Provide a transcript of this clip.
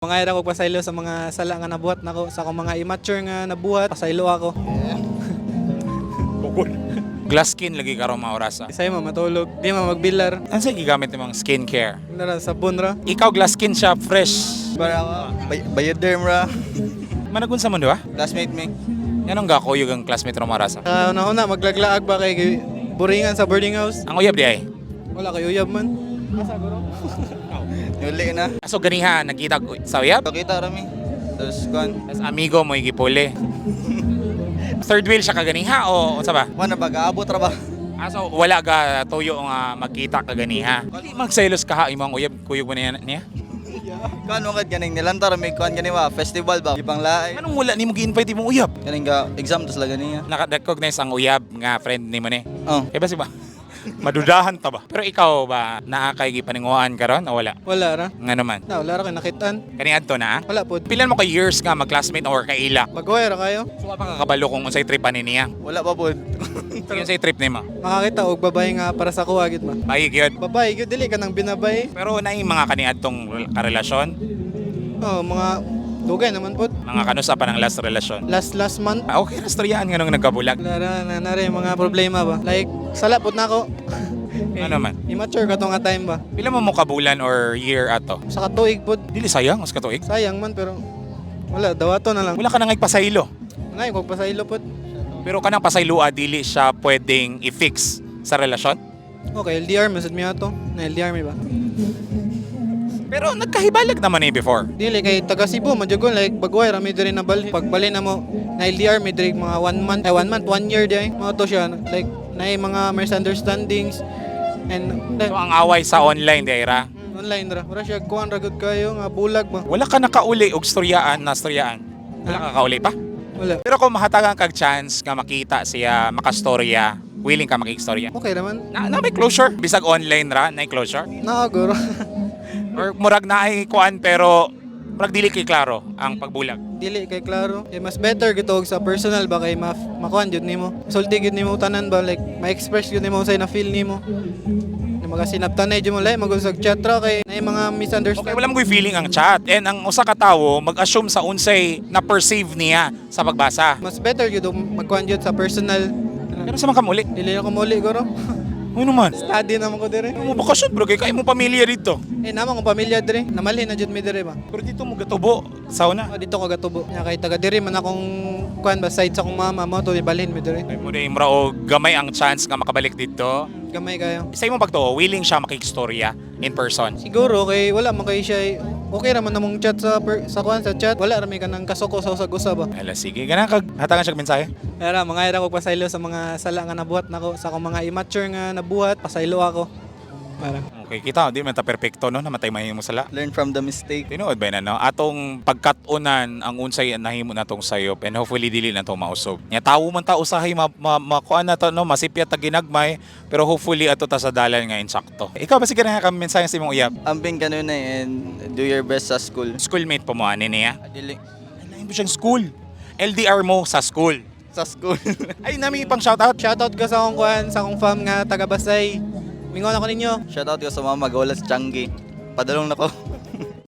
Mga ira ko pasaylo sa mga sala nga nabuhat nako sa akong mga immature nga nabuhat, pasaylo ako. Bukol. Glass skin lagi karon mga orasa. Isay mo matulog, di mo magbilar. Ano sa gigamit ng mga skincare? Nara sabon ra. Ikaw glass skin siya, fresh. Para ako, Bioderm ra. Managun sa mundo ha? Classmate me. Yanong gakuyog ang classmate ng mga orasa. Una maglaglaag ba kay buringan sa boarding house? Ang uyab di ay. Wala kay uyab man. Asa guro? Nuli na. So ganiha, nakita ko sa uyab? Pakita rami. Tapos kuan. Tapos amigo mo igipuli. Third wheel siya kaganiha o unsa ba? Wala ba gaabot ra ba? So wala ga tuyo nga magkita kaganiha. Dili magselos ka ha imong uyab kuyog mo niya. Kuan mo kad ganing nilantar may kuan gani ba festival ba? Ibang laay. Anong wala nimo gi-invite imong uyab? Ganing ga exam tas la gani. Naka-recognize ang uyab nga friend nimo ni. Oh. Kaya ba si ba? Madudahan ta ba? Pero ikaw ba naakay gipaninguan karon o wala? Wala ra. Nga naman. Wala ra kay nakitaan. Kani adto na? Wala pod. Pilan mo ka years nga mag-classmate or kaila? Bagway ra kayo. So pa kakabalo kung unsay trip ani niya. Wala pa pod. Yung say trip nimo. Makakita og babae nga para sa kuha gid ba. Bayig yun. Babae gyud dili ka nang binabay. Pero naing mga kaniadtong karelasyon, Oh, mga dugay naman pod. mga kanusa pa ng last relasyon. Last month. Okay, rastoryaan nga nung nagkabulag. Lara na rin mga problema ba. Like sala pod nako. Ano naman? Immature ka to nga time ba. Pila mo kabulan or year ato? Sa katuig pod. Dili sayang, mas katuig. Sayang man pero wala dawato na lang. Wala ka nang pasaylo. Ngay kog pasaylo pod. Pero kanang pasaylua dili siya pwedeng i-fix sa relasyon. Okay, LDR masud mi ato. Na LDR mi ba. Pero nagkahibalag naman eh before. Dili kay taga Cebu madjugol like bagway ra mi diri na bali. Pagbali na mo na LDR mi diri mga 1 month, 1 year di. Mga to siya like naay mga misunderstandings and So ang away sa online di ra. online ra. Wala siya kuan ra gud kayo nga bulag ba. Wala ka nakauli og storyaan na storyaan. Wala ka kauli pa. Wala. Pero kung mahatagan kag chance nga makita siya makastorya, willing ka makikistorya. Okay naman. Na may closure bisag online ra na closure. Naaguro. Or murag na ay kuan pero murag dili kay klaro ang pagbulag. Dili kay klaro. Mas better gito og sa personal ba kay makuan jud nimo. Sulti gid nimo tanan ba like ma-express gid nimo say na feel nimo. Na magasinabtanay jud mo lay magusag chat ra kay nay mga Okay, misunderstanding. wala mo feeling ang chat. And ang usa ka tawo mag-assume sa unsay na perceive niya sa pagbasa. Mas better gid og magkuan jud sa personal. Pero sa mga kamuli, Dili ako muli guro. ano naman? Study naman ko dire. Ano mo bakasyon bro, kay mo pamilya dito. Naman kong pamilya dire. Namalhin na jud mi dire ba. Pero dito mo gatubo, sauna. Dito ko gatubo. Nya kay taga dire man akong kuan ba side sa akong mama mo to ibalhin mi dire. Ay mo na imra o gamay ang chance nga makabalik dito. Gamay kayo. Sa imong pagtuo, willing siya makikistorya in person. Siguro kay wala man kay siya okay ra man namong chat sa kuan sa chat. Wala ra mi kanang kasuko sa usag-usa ba. Ala sige, ganang kag hatagan siya mensahe. Era mga ira ko pasaylo sa mga sala nga nabuhat nako sa akong mga immature nga nabuhat, pasaylo ako. Para. Okay, kita di man ta perpekto no, namatay mahimo sala. Learn from the mistake. Tinuod ba na no? Atong pagkatunan ang unsay nahimo natong sayop and hopefully dili na to mausog. Nya tawo man ta usahay makuan na to no, masipya ta ginagmay pero hopefully ato ta sa dalan nga insakto. Ikaw ba sige na ka mensahe sa imong uyab? Amping kanuna and do your best sa school. Schoolmate po mo ani niya. Dili Ay, mo siyang school. LDR mo sa school. sa school. Ay, nami pang shoutout. Shoutout ko sa akong kuan, sa akong fam nga taga Basay. Mingon ako ninyo. Shoutout ko sa mga magawalas Changi. Padalong na ko.